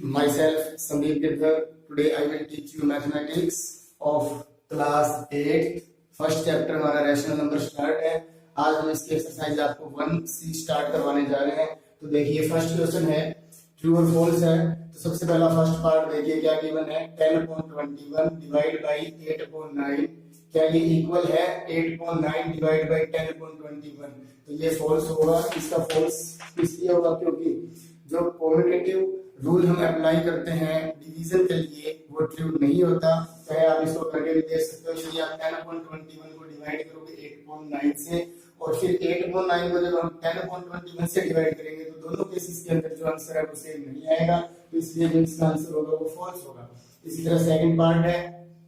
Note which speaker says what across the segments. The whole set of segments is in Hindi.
Speaker 1: Myself, Sandeep Girdhar. Today I will teach you mathematics of class 8. First chapter हमारा रैशनल नंबर स्टार्ट है। आज हम इसकी एक्सरसाइज आपको 1C स्टार्ट करवाने जा रहे हैं। तो देखिए फर्स्ट क्वेश्चन है, ट्रू और फॉल्स है। तो सबसे पहला फर्स्ट पार्ट देखिए क्या गिवन है, 10/21 डिवाइड बाई 8/9। क्या ये इक्वल है 8/9 डिवाइड बाई 10/21? तो ये फॉल्स होगा। इसका फॉल्स इसलिए होगा क्योंकि जो कॉम्यूटेटिव रूल हम अप्लाई करते हैं डिवीजन के लिए वो ट्रू नहीं होता। चाहे आप इसको करके भी देख सकते हो। यदि आप 10/21 को डिवाइड करोगे 8/9 से और फिर 8/9 को जब हम 10/21 से डिवाइड करेंगे तो दोनों केसेस के अंदर जो आंसर है वो सेम नहीं आएगा। तो इसलिए जो इसका आंसर होगा वो फॉल्स होगा। इसी तरह सेकंड पार्ट है,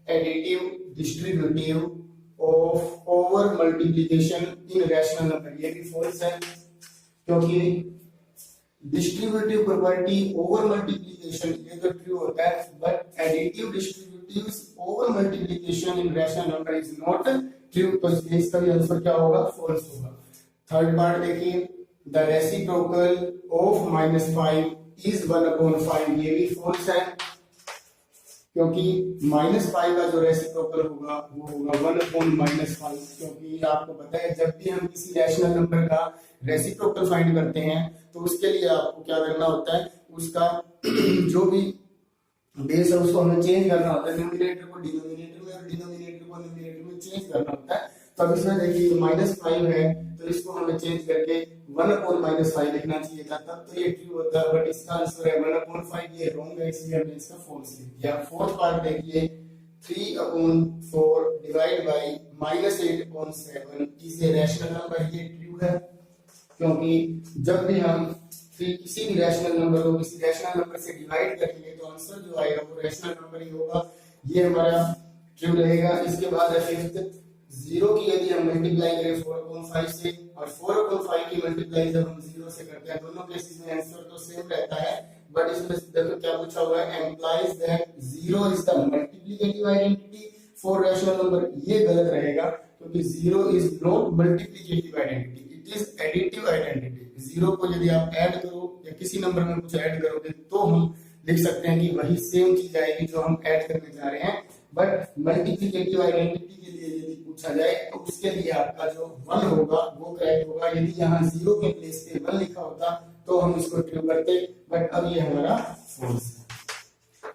Speaker 1: additive distributive of over multiplication in rational number. ये भी फॉल्स है क्योंकि डिस्ट्रीब्यूटिव प्रॉपर्टी ओवर मल्टीप्लिकेशन ये तो ट्रू होता है, but additive distributives over multiplication in rational number is not true. तो इसका भी आंसर क्या होगा, फॉल्स होगा। थर्ड पार्ट देखिए, द रेसिप्रोकल ऑफ -5 इज 1/5। ये भी फॉल्स है क्योंकि -5 का जो रेसिप्रोकल होगा वो होगा 1/-5। क्योंकि आपको पता है जब भी हम किसी रैशनल नंबर का रेसिप्रोकल फाइंड करते हैं तो उसके लिए आपको क्या करना होता है, उसका जो भी बेस है उसको हमें चेंज करना होता है। न्यूमरेटर को डिनोमिनेटर में और डिनोमिनेटर को न्यूमरेटर में चेंज करना होता है। तो अब इसमें देखिए -5 है तो इसको हमें चेंज करके 1/-5 लिखना चाहिए था, तब तो ये ट्रू होता है। बट इसका आंसर है 1/5, ये रॉन्ग है, इसलिए हमने इसका फॉल्स लिख दिया। फोर्थ पार्ट देखिए, 3/4 divide by -8/7 is a rational number. ये ट्रू है क्योंकि जब भी हम किसी भी रैशनल नंबर को किसी रैशनल नंबर से डिवाइड करेंगे तो आंसर जो आएगा वो रैशनल नंबर ही होगा। ये हमारा ट्रू रहेगा। इसके बाद है फिफ्थ, 0 की यदि हम मल्टीप्लाई करें 4/5 से और 4/5 की मल्टीप्लाई जब हम 0 से करते हैं दोनों केसेस में आंसर तो सेम रहता है। बट इसमें देखो क्या पूछा हुआ है, implies that 0 is the multiplicative identity for rational number. ये गलत रहेगा क्योंकि 0 is not multiplicative identity, it is additive identity. 0 को यदि आप ऐड करो या किसी नंबर में कुछ ऐड करोगे तो हम लिख सकते हैं कि वही सेम चीज आएगी जो हम ऐड करने जा रहे हैं। बट मल्टीप्लिकेटिव आइडेंटिटी के लिए यदि पूछा जाए तो उसके लिए आपका जो 1 होगा वो करेक्ट होगा। यदि यहाँ 0 के प्लेस पे 1 लिखा होता तो हम इसको ट्रू करते, बट अब ये हमारा फॉल्स है।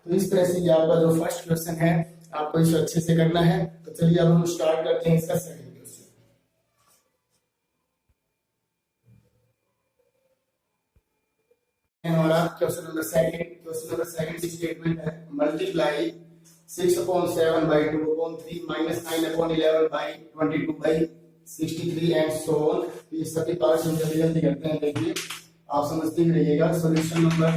Speaker 1: तो इस तरह से ये आपका जो फर्स्ट क्वेश्चन है आपको इसे अच्छे से करना है। तो चलिए अब हम स्टार्ट करते हैं इसका सेकंड क्वेश्चन। हमारा क्वेश्चन नंबर सेकंड की स्टेटमेंट है, multiply 6/7 by 2/3 -9/11 by 22 by 63 and so on. ये सभी पार्ट्स हम जल्दी जल्दी करते हैं। देखिए आप समझते ही रहिएगा। सॉल्यूशन नंबर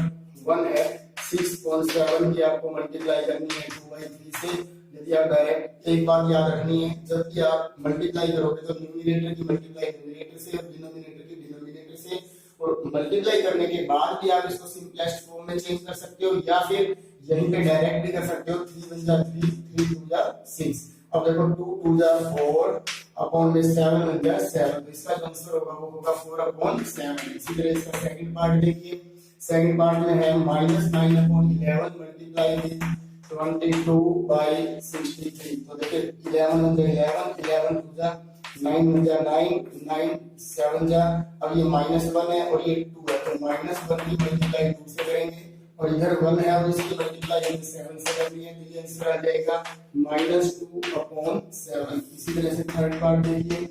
Speaker 1: 1 है, 6/7 की आपको मल्टीप्लाई करनी है 2/3 से। यदि आप डायरेक्ट एक बात याद रखनी है, जब भी आप मल्टीप्लाई करोगे तो न्यूमरेटर की मल्टीप्लाई न्यूमरेटर से और डिनोमिनेटर की डिनोमिनेटर से, और मल्टीप्लाई करने के बाद भी आप इसको सिंपलेस्ट फॉर्म में चेंज कर सकते हो या फिर यहीं पे डायरेक्ट भी कर सकते हो। 3 × 3 3 × 6। अब देखो 2 × 4 अपॉन में 7 × 7, तो इसका जो आंसर होगा वो होगा 4/7। इसी तरह इसका सेकंड पार्ट देखिए। सेकंड पार्ट में है -9/11 मल्टीप्लाई विद 22/63। तो देखिए 11 × 11 11 × 9 × 9 9 7 जा। अब ये -1 है और ये 2 है तो -1 की मल्टीप्लाई 2 से करेंगे और इधर 1 है और इसकी मल्टीप्लाई 7 से करनी है। तो ये आंसर आ जाएगा -2/7। इसी तरह से थर्ड पार्ट देखिए।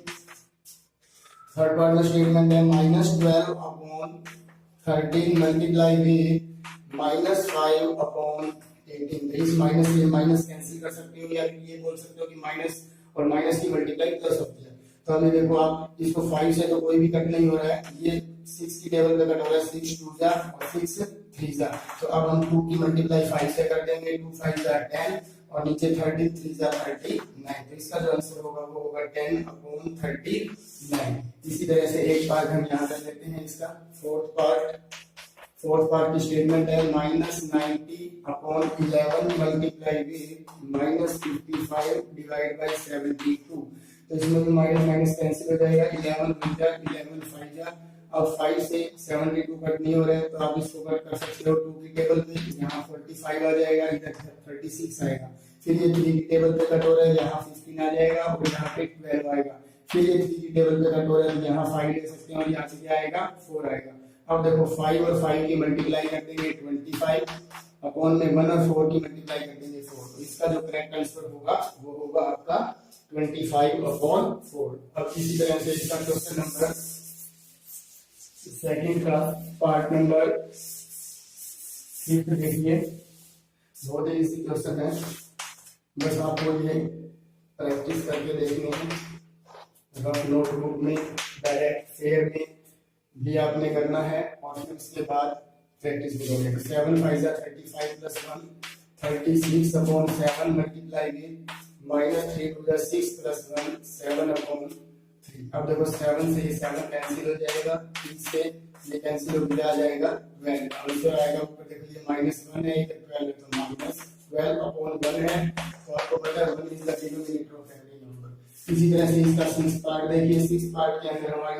Speaker 1: थर्ड पार्ट में स्टेटमेंट है -12/13 मल्टीप्लाई विद -5/18। इस माइनस से माइनस कैंसिल कर सकते हो या ये बोल सकते हो कि माइनस और माइनस की मल्टीप्लाई प्लस होती है। तो अभी देखो आप इसको 5 से तो कोई भी कट नहीं हो रहा है, ये 6 की टेबल पे कट हो रहा है, 6 2 जा और 6 3 जा। तो अब हम 2 की मल्टीप्लाई 5 से कर देंगे, 2 5 जा 10 और नीचे 13 3 जा 39। तो इसका जो आंसर होगा वो होगा 10/39। इसी तरह से एक पार्ट हम यहाँ कर लेते हैं इसका। फोर्थ पार्ट की स्टेटमेंट है -90/11 मल्टीप्लाई विद -55 डिवाइड बाय 72। तो इसमें भी माइनस माइनस कैंसिल हो जाएगा, 11 × 11 5 जा अब 5 से 72 कट नहीं हो रहे हैं तो आप इसको कट कर सकते हो 2 की टेबल पे, यहाँ 45 आ जाएगा, इधर 36 आएगा। फिर ये 3 की टेबल पे कट हो रहा है, यहाँ 15 आ जाएगा और यहाँ पे 12 आएगा। फिर ये 3 की टेबल पे कट हो रहा है, यहाँ 5 ले सकते हैं और यहाँ से क्या आएगा 4 आएगा। अब देखो 5 और 5 की मल्टीप्लाई कर देंगे 25 अपॉन में 1 और 4 की मल्टीप्लाई कर देंगे 4, तो इसका जो करेक्ट आंसर होगा वो होगा आपका 25/4। अब इसी तरह से इसका क्वेश्चन नंबर सेकंड का पार्ट नंबर 5 देखिए, बहुत ही इजी क्वेश्चन है, बस आपको ये प्रैक्टिस करके देखनी है, रफ नोटबुक में डायरेक्ट फेयर में भी आपने करना है और फिर उसके बाद प्रैक्टिस भी करेंगे। 7 5 जा 35 + 1 36/7 मल्टीप्लाई विद -3 2 जा 6 + 1 7/3। अब देखो 7 से ये 7 कैंसिल हो जाएगा, 3 से ये कैंसिल हो आ जाएगा 12। आंसर आएगा ऊपर देखो ये -1 है, इधर 12 है तो -12/1 है, तो आपको पता है 1 is the denominator of every number. इसी तरह से इसका 6 पार्ट देखिए, 6 पार्ट के अंदर हमारी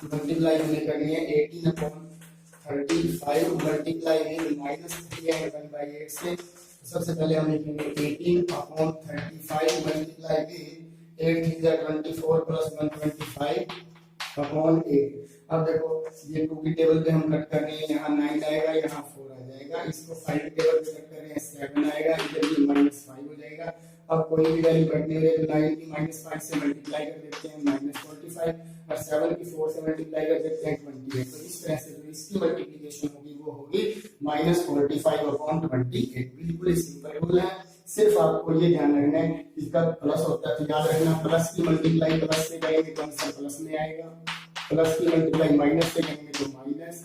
Speaker 1: मल्टीप्लाई हमें करनी है 18/35 मल्टीप्लाई विद -3 एंड 1/8 से। तो सबसे पहले हम लिखेंगे 18/35 मल्टीप्लाई विद 8 3 जा 24 + 125/8। अब देखो ये 2 की टेबल पे हम कट कर रहे हैं, यहाँ 9 आएगा, यहाँ 4 आ जाएगा, इसको 5 की टेबल पे कट कर रहे हैं 7 आएगा, इधर भी -5 हो जाएगा। अब कोई भी वैल्यू कटनी हो तो 9 की -5 से मल्टीप्लाई कर देते हैं -45 और 7 की 4 से मल्टीप्लाई कर देते हैं 28। तो इस तरह से जो इसकी मल्टीप्लिकेशन होगी वो होगी -45/28। बिल्कुल सिंपल रूल है, सिर्फ आपको ये ध्यान रखना है इसका प्लस होता है तो याद रखना प्लस की मल्टीप्लाई प्लस से करेंगे तो आंसर प्लस में आएगा, प्लस की मल्टीप्लाई माइनस से करेंगे तो माइनस,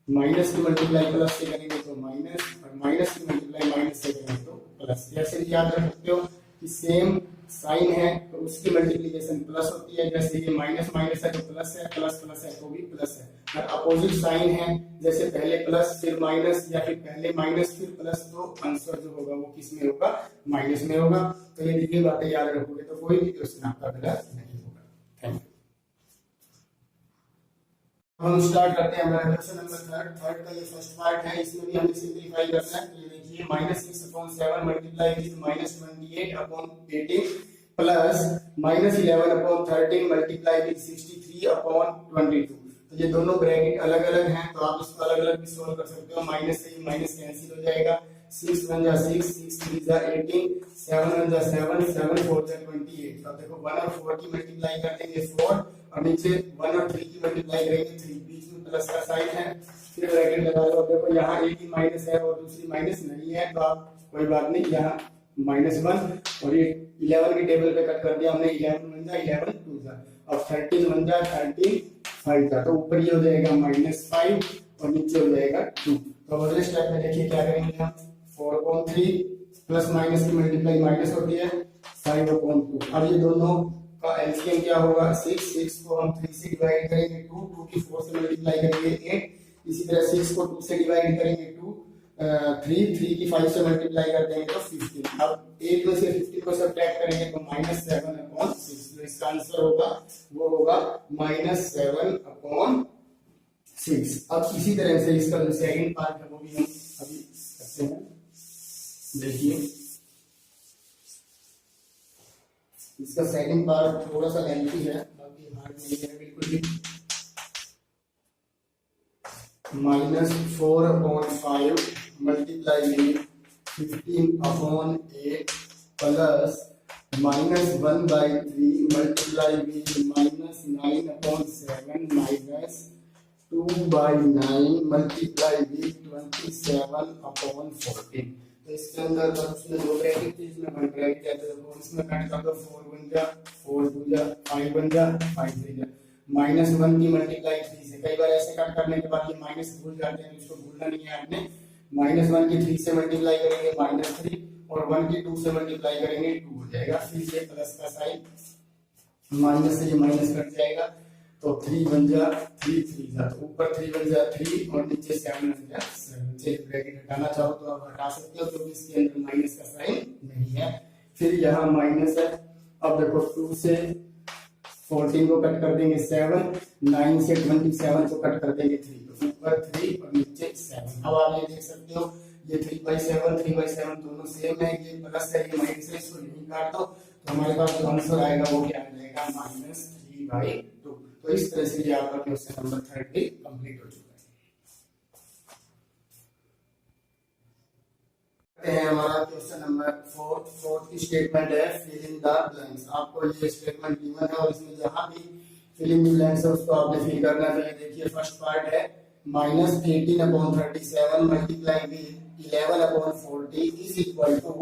Speaker 1: माइनस की मल्टीप्लाई प्लस से करेंगे तो माइनस और माइनस की मल्टीप्लाई माइनस से करेंगे तो प्लस। जैसे याद रख सकते हो कि सेम साइन है तो उसकी मल्टीप्लिकेशन प्लस होती है, जैसे ये माइनस माइनस है तो प्लस है, प्लस प्लस है तो भी प्लस है। और अपोजिट साइन है जैसे पहले प्लस फिर माइनस या फिर पहले माइनस फिर प्लस, तो आंसर जो होगा वो किस में होगा, माइनस में होगा। तो ये तीन बातें याद रखोगे तो कोई भी क्वेश्चन आपका गलत नहीं होगा। Thank you. हम स्टार्ट करते हैं हमारा क्वेश्चन नंबर थर्ड का ये फर्स्ट पार्ट है, इसमें भी हमें सिंपलीफाई करना है। ये देखिए -6/7 multiply with -28/18 plus -11/13 multiply with 63/22। तो ये दोनों ब्रैकेट अलग अलग हैं तो आप इसको अलग अलग भी सॉल्व कर सकते हो। माइनस से माइनस कैंसिल हो जाएगा, 6 1 जा 6 6 3 जा 18 7 1 जा 7 7 4 जा 28। अब देखो 1 और 4 की मल्टीप्लाई कर देंगे 4 और नीचे 1 और 3 की मल्टीप्लाई करेंगे 3, बीच में प्लस का साइन है, फिर ब्रैकेट लगा लो। अब देखो यहाँ एक ही माइनस है और दूसरी माइनस नहीं है तो आप कोई बात नहीं, यहाँ -1 और ये 11 की टेबल पे कट कर दिया हमने, 11 1 जा 11 2 जा, अब 13 1 जा 35 जा, तो ऊपर ये हो जाएगा -5 और नीचे हो जाएगा 2। तो अगले स्टेप में देखिए क्या करेंगे हम, 4/3 प्लस माइनस की मल्टीप्लाई माइनस होती है 5/2। अब ये दोनों का एलसीएम क्या होगा 6, 6 को हम 3 से डिवाइड करेंगे 2, 2 की 4 से मल्टीप्लाई करेंगे 8, इसी तरह 6 को 2 से डिवाइड करेंगे 2, 3 की 5 से मल्टीप्लाई कर देंगे तो 15। अब 8 में से 15 को सब्ट्रैक्ट करेंगे तो -7/6, तो इसका आंसर होगा वो होगा -7/6। अब इसी तरह से इसका जो सेकंड पार्ट है वो भी हम अभी करते हैं। देखिए इसका सेकंड पार्ट थोड़ा सा लेंथी है, बाकी हार्ड नहीं है बिल्कुल भी। -4/5 multiply with 15/8 plus -1/3 multiply with -9/7 minus 2/9 multiply with 27/14। तो इसके अंदर उसमें दो ब्रैकेट थी, इसमें वन ब्रैकेट है तो इसमें कट कर दो, 4 1 जा 4 2 जा 5 1 जा 5 3 जा, -1 की मल्टीप्लाई 3 से। कई बार ऐसे कट करने के बाद ये माइनस भूल जाते हैं, इसको भूलना नहीं है आपने। -1 की 3 से मल्टीप्लाई करेंगे -3 और 1 की 2 से मल्टीप्लाई करेंगे 2 हो जाएगा, फिर ये प्लस का साइन, माइनस से ये माइनस कट जाएगा तो 3 1 जा 3 3 जा, तो ऊपर 3 1 जा 3 और नीचे 7 1 जा 7। चलिए ब्रैकेट हटाना चाहो तो आप हटा सकते हो क्योंकि इसके अंदर माइनस का साइन नहीं है। फिर यहाँ माइनस है, अब देखो 2 से 14 को कट कर देंगे 7, 9 से 27 को कट कर देंगे 3, तो ऊपर 3 और नीचे 7। अब आप ये देख सकते हो ये 3/7 दोनों सेम है, ये प्लस है ये माइनस है, इसको नहीं काट दो तो हमारे पास जो आंसर आएगा वो क्या आ जाएगा -3/2। तो इस तरह से ये आपका क्वेश्चन नंबर 30 कंप्लीट हो चुका है। हमारा क्वेश्चन नंबर 4 फोर्थ की स्टेटमेंट है फिल इन द ब्लैंक्स। आपको ये स्टेटमेंट गिवन है और इसमें जहां भी फिल इन द ब्लैंक्स है उसको आपने फिल करना है। तो ये देखिए फर्स्ट पार्ट है -18/37 multiply with 11/40 is equal to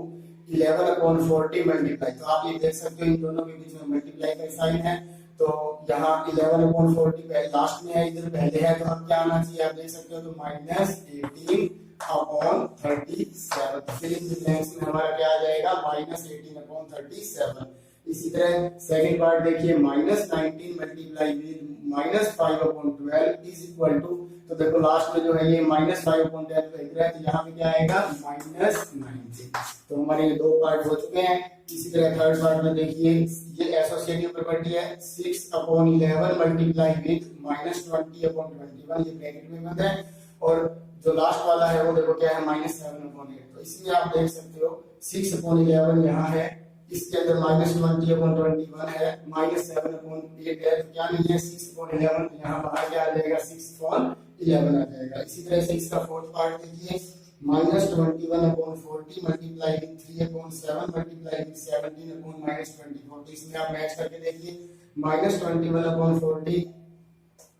Speaker 1: 11/40 multiply. तो आप ये देख सकते हो इन दोनों के बीच में मल्टीप्लाई का साइन है, तो यहाँ 11/40 पहले लास्ट में है, इधर पहले है, तो अब क्या आना चाहिए आप देख सकते हो, तो -18/37 फिल इन द ब्लैंक्स में हमारा क्या आ जाएगा -18/37। इसी तरह सेकंड पार्ट देखिए -19 multiply with -5/12 is equal to, तो देखो लास्ट में जो है ये -5/12 लिख रहा है, तो यहाँ पे क्या आएगा -19। तो हमारे ये दो पार्ट हो चुके हैं। इसी तरह थर्ड पार्ट में देखिए ये एसोसिएटिव प्रॉपर्टी है 6/11 मल्टीप्लाई विद -20/21, ये ब्रैकेट में बंद है, और जो लास्ट वाला है वो देखो क्या है -7/8। तो इसमें आप देख सकते हो 6/11 यहाँ है, इसके अंदर -20/21 है, -7/8 है, तो क्या नहीं है 6/11, तो यहाँ बाहर क्या आ जाएगा 6/11 आ जाएगा। इसी तरह से इसका फोर्थ पार्ट देखिए -21/40 मल्टीप्लाई विद 3/7 मल्टीप्लाई विद 17/-24। तो इसमें आप मैच करके देखिए -21/40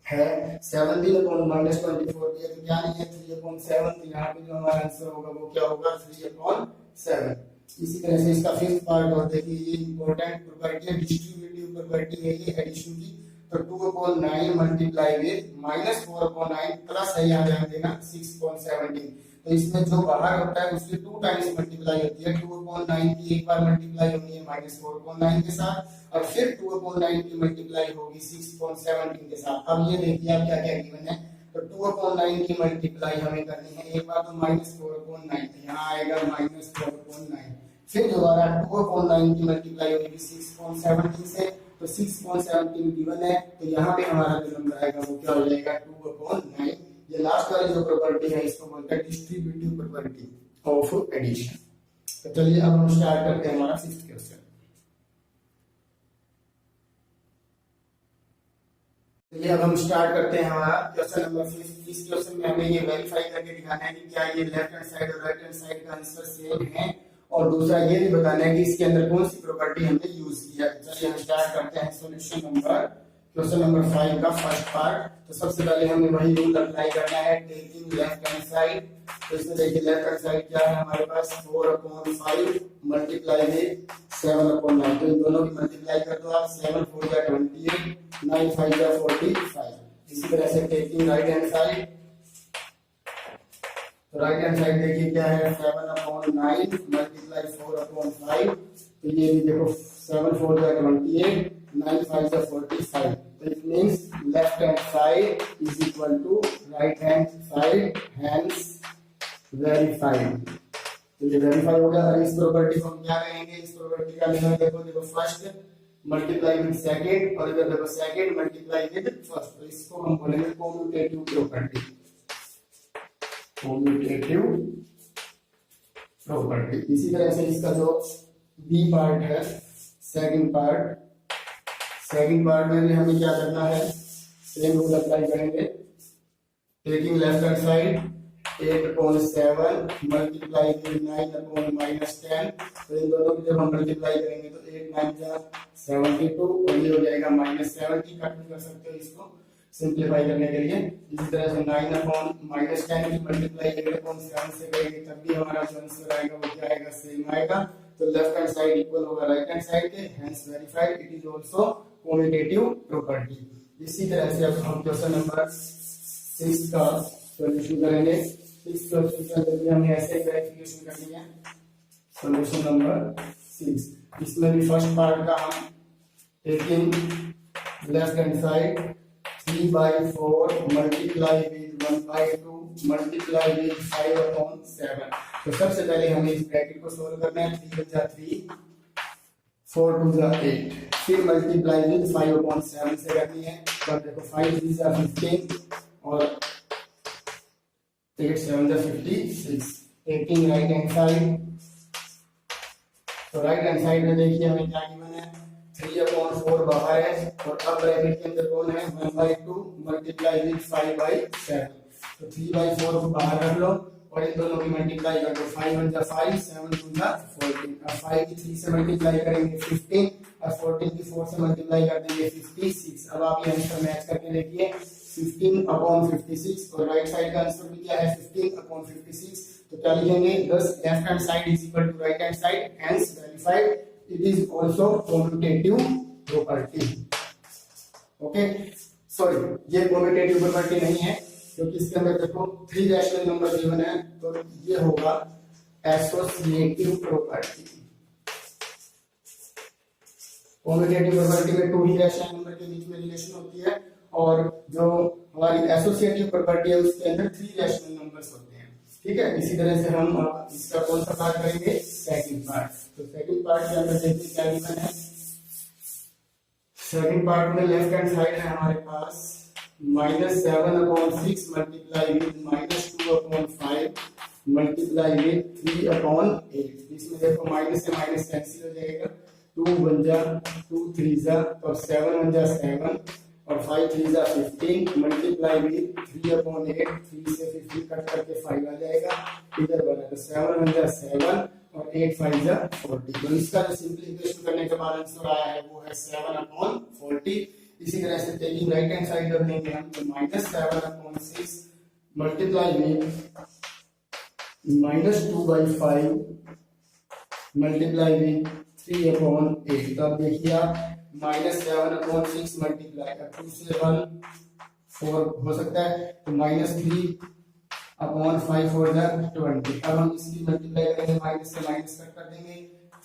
Speaker 1: है, 17/-24 है, तो क्या नहीं है 3/7, तो यहाँ पे जो हमारा आंसर होगा वो क्या होगा 3/7। इसी तरह से इसका फिफ्थ पार्ट और देखिए ये इंपॉर्टेंट प्रॉपर्टी है, डिस्ट्रीब्यूटिव प्रॉपर्टी है ये एडिशन की, तो 2/9 मल्टीप्लाई विद -4/9 प्लस है यहाँ ध्यान देना 6/17। तो इसमें जो बाहर होता है उसकी 2 टाइम्स मल्टीप्लाई होती है, 2/9 की एक बार मल्टीप्लाई होनी है -4/9 के साथ और फिर 2/9 की मल्टीप्लाई होगी 6/17 के साथ। अब ये देखिए आप क्या क्या गिवन है, तो 2/9 की मल्टीप्लाई हमें करनी है, एक बार तो -4/9 यहाँ आएगा -4/9, फिर दोबारा 2/9 की मल्टीप्लाई होगी 6/17 से, तो 6/17 गिवन है, तो यहाँ पे हमारा जो नंबर आएगा वो क्या हो जाएगा 2/9। ये लास्ट वाली जो प्रॉपर्टी है इसको बोलते हैं डिस्ट्रीब्यूटिव प्रॉपर्टी ऑफ एडिशन। तो चलिए अब हम स्टार्ट करते हैं हमारा फिफ्थ क्वेश्चन। चलिए अब हम स्टार्ट करते हैं हमारा क्वेश्चन नंबर 5। इस क्वेश्चन में हमें ये वेरीफाई करके दिखाना है कि क्या ये लेफ्ट हैंड साइड और राइट हैंड साइड का आंसर सेम है, और दूसरा ये भी बताना है कि इसके अंदर कौन सी प्रॉपर्टी हमने यूज किया है। चलिए हम स्टार्ट करते हैं सॉल्यूशन नंबर क्वेश्चन नंबर 5 का फर्स्ट पार्ट। तो सबसे पहले हमें वही रूल अप्लाई करना है, टेकिंग लेफ्ट हैंड साइड। तो इसमें देखिए लेफ्ट हैंड साइड क्या है हमारे पास 4/5 मल्टीप्लाई विद 7/9, तो इन दोनों की मल्टीप्लाई कर दो आप, 7 4 जा 28, 9 5 जा 45। इसी तरह से टेकिंग राइट हैंड साइड, तो राइट हैंड साइड देखिए क्या है 7/9 मल्टीप्लाई 4/5, तो ये भी देखो 7 4 जा 28, 9 5 जा 45। तो it means left hand side is equal to right hand side, hence verified. तो ये वेरीफाई हो गया। और इस प्रॉपर्टी को हम क्या कहेंगे, इस प्रॉपर्टी का नियम देखो फर्स्ट मल्टीप्लाई विद सेकंड, और इधर देखो सेकंड मल्टीप्लाई विद फर्स्ट, तो इसको हम बोलेंगे कॉम्यूटेटिव प्रॉपर्टी, कॉम्यूटेटिव प्रॉपर्टी। इसी तरह से इसका जो बी पार्ट है सेकंड पार्ट में भी हमें क्या करना है, सेम रूल अप्लाई करेंगे, taking left hand side 8/7 multiply with 9/-10, तो इन दोनों की जब हम मल्टीप्लाई करेंगे तो 8 9 जा 72, और ये हो जाएगा -70, कट कर सकते हो इसको सिंपलीफाई करने के लिए। इसी तरह से 9/-10 की मल्टीप्लाई 8/7 से करेंगे तब भी हमारा जो आंसर आएगा वो क्या आएगा, सेम आएगा। तो लेफ्ट हैंड साइड इक्वल होगा राइट हैंड साइड के, hence verified, it is also commutative property. इसी तरह से अब हम क्वेश्चन नंबर 6 का सॉल्यूशन करेंगे। इस क्वेश्चन के लिए हमें ऐसे वेरिफिकेशन करनी है। सॉल्यूशन नंबर 6, इसमें भी फर्स्ट पार्ट का हम taking left hand side 3/4 multiply with 1/2 multiply with 5/7। तो सबसे पहले हमें इस ब्रैकेट को सोल्व करना है, 3 बचा 3 4 टू ज़ा 8, फिर मल्टीप्लाई विद 5/7 से करनी है। तो देखो 5 3 ज़ा 15 और 8 7 ज़ा 56, 18 राइट हैंड साइड। तो राइट हैंड साइड में देखिए हमें क्या गिवन है, 3/4 बाहर है और अब ब्रैकेट के अंदर कौन है, 1/2 मल्टीप्लाई विद 5/7। तो 3/4 को बाहर रख लो और इन दोनों की मल्टीप्लाई कर दो, 5 1 ज़ा 5, 7 2 ज़ा 14। अब 5 की 3 से मल्टीप्लाई करेंगे 15 और 14 की 4 से मल्टीप्लाई कर देंगे 56। अब आप ये आंसर मैच करके देखिए, 15/56 और राइट साइड का आंसर भी क्या है, 15/56। तो क्या लिखेंगे, thus left hand side is equal to right hand side, hence verified. It is also commutative property. Okay, sorry ये कम्यूटेटिव प्रॉपर्टी नहीं है क्योंकि इसके अंदर देखो 3 रैशनल नंबर गिवन है, तो ये होगा एसोसिएटिव प्रॉपर्टी। कम्यूटेटिव प्रॉपर्टी में 2 ही रैशनल नंबर के बीच में रिलेशन होती है और जो हमारी एसोसिएटिव प्रॉपर्टी है उसके अंदर 3 रैशनल नंबर्स होते हैं। ठीक है, इसी तरह से हम इसका कौन सा पार्ट करेंगे, सेकंड पार्ट। तो सेकंड पार्ट के अंदर देखिए क्या गिवन है, सेकंड पार्ट में लेफ्ट हैंड साइड है हमारे पास -7/6 मल्टीप्लाई विद -2/5 मल्टीप्लाई विद 3/8। इसमें देखो माइनस से माइनस कैंसिल हो जाएगा, 2 1 जा 2 3 जा और 7 1 जा 7 और 5 3 जा 15 मल्टीप्लाई विद 3/8। 3 से 15 कट करके 5 आ जाएगा, इधर बना तो 7 1 जा 7 और 8 5 जा 40। तो इसका जो सिंपलीफिकेशन करने के बाद आंसर आया है वो है 7/40। इसी तरह से टेकिंग राइट हैंड साइड कर लेंगे हम, तो -7/6 मल्टीप्लाई विद -2/5 मल्टीप्लाई विद 3/8। तो अब देखिए आप -7/6 मल्टीप्लाई का 2 से 1 4 हो सकता है, तो -3/5 4 जा 20। अब हम इसकी मल्टीप्लाई करेंगे, माइनस से माइनस कट कर देंगे,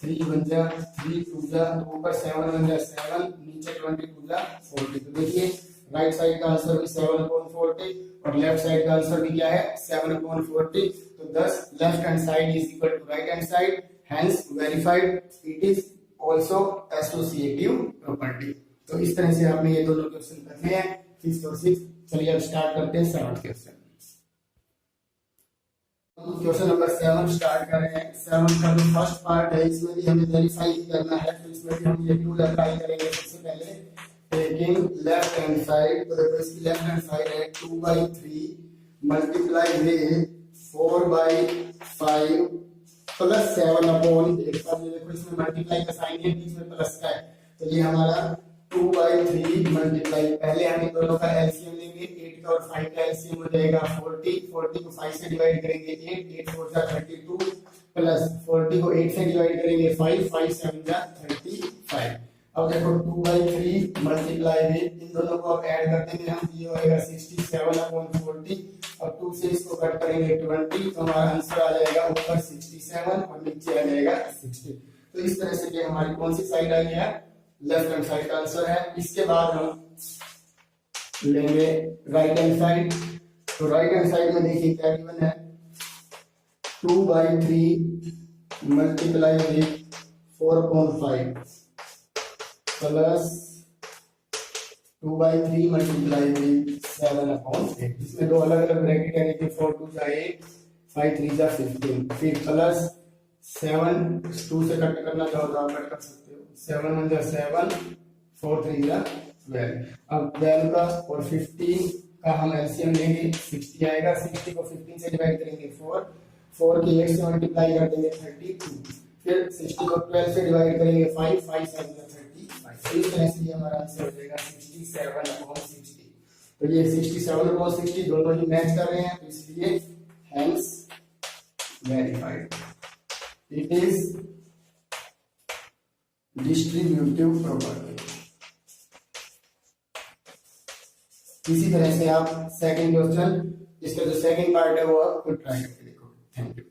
Speaker 1: 3 1 जा 3 2 जा, तो ऊपर 7 1 जा 7, नीचे 22 जा 40। तो देखिए राइट साइड का आंसर भी 7/40 और लेफ्ट साइड का आंसर भी क्या है, 7/40। तो thus left hand side is equal to right hand side, hence verified it is also associative property। तो इस तरह से आपने ये दोनों क्वेश्चन करने हैं, 5th और 6th। चलिए अब स्टार्ट करते हैं 7th question. Question number 7 start कर रहे हैं। 7 का जो फर्स्ट पार्ट है इसमें भी हमें वेरीफाई करना है, तो इसमें भी हम ये रूल अप्लाई करेंगे। सबसे पहले टेकिंग लेफ्ट हैंड साइड, तो देखो इसकी लेफ्ट हैंड साइड है 2/3 मल्टीप्लाई विद 4/5 प्लस 7/8। अब ये देखो इसमें मल्टीप्लाई का साइन है, बीच में प्लस का है, तो ये हमारा 2/3 मल्टीप्लाई, पहले हम इन दोनों का एलसीएम लेंगे, 8 का और 5 का एलसीएम हो जाएगा 40। 40 को 5 से डिवाइड करेंगे 8, 8 4 जा 32 प्लस 40 को 8 से डिवाइड करेंगे 5, 5 7 जा 35। अब देखो 2/3 मल्टीप्लाई विद, इन दोनों को अब ऐड कर देंगे हम, ये होएगा 67/40 और 2 से इसको कट करेंगे 20, तो हमारा आंसर आ जाएगा ऊपर 67 और नीचे आ जाएगा 60। तो इस तरह से ये हमारी कौन सी साइड आई है, लेफ्ट हैंड साइड का आंसर है। इसके बाद हम लेंगे राइट हैंड साइड। तो राइट हैंड साइड में देखिए क्या गिवन है, 2/3 multiply with 4/5 plus 2/3 multiply with 7/8। इसमें दो अलग अलग ब्रैकेट है, देखिए 4 2 जा 8, 5 3 जा 15, फिर प्लस 7 2 से कट करना चाहो तो आप कट कर सकते हो, 7 1 जा 7, 4 3 जा 12। अब 12 का और 15 का हम एलसीएम लेंगे, 60 आएगा। 60 को 15 से डिवाइड करेंगे 4, 4 की 8 से मल्टीप्लाई कर देंगे 32, फिर 60 को 12 से डिवाइड करेंगे 5, 5 7 जा 35। इस तरह से ये हमारा आंसर हो जाएगा 67/60। तो ये 67/60 दोनों ही मैच कर रहे हैं, तो इसलिए hence verified it is distributive property. इसी तरह से आप सेकंड क्वेश्चन, इसका जो सेकंड पार्ट है वो आप खुद ट्राई करके देखो। Thank you.